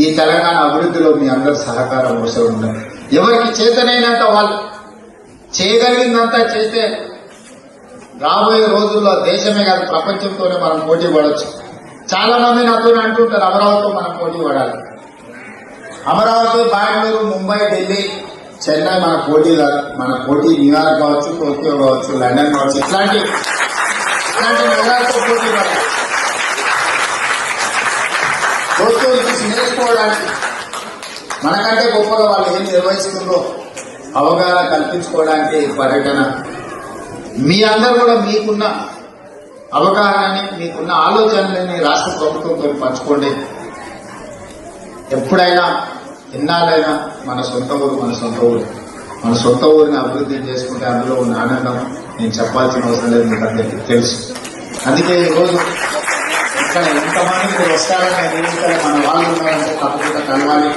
ఈ తెలంగాణ అభివృద్ధిలో మీ అందరి సహకారం అవసరం ఉన్నది. ఎవరికి చేతనైనంత వాళ్ళు చేయగలిగిందంతా చేస్తే రాబోయే రోజుల్లో దేశమే కాదు ప్రపంచంతోనే మనం పోటీ పడవచ్చు. చాలా మంది నాతో అంటుంటారు అమరావతితో మనం పోటీ పడాలి. అమరావతి, బెంగళూరు, ముంబై, ఢిల్లీ, చెన్నై మన పోటీ కాదు. మన పోటీ న్యూయార్క్ కావచ్చు, టోక్యో కావచ్చు, లండన్ కావచ్చు, ఇట్లాంటి నగరాలతో పోటీ పడాలి. టోక్యో చూసి నేర్చుకోవడానికి మనకంటే గొప్పగా వాళ్ళు ఏం నిర్వహిస్తుందో అవగాహన కల్పించుకోవడానికి పర్యటన. మీ అందరూ కూడా మీకున్న అవగాహనని, మీకున్న ఆలోచనలని రాష్ట్ర ప్రభుత్వంతో పంచుకోండి. ఎప్పుడైనా ఎన్నాళ్ళైనా మన సొంత ఊరిని అభివృద్ధి చేసుకుంటే అందులో ఉన్న ఆనందం నేను చెప్పాల్సిన అవసరం లేదు, మీకు అందరికీ తెలుసు. అందుకే ఈరోజు ఇక్కడ ఎంతమంది మీరు వస్తారని మన వాళ్ళు ఉన్నారంటే తప్పకుండా కలవాలి.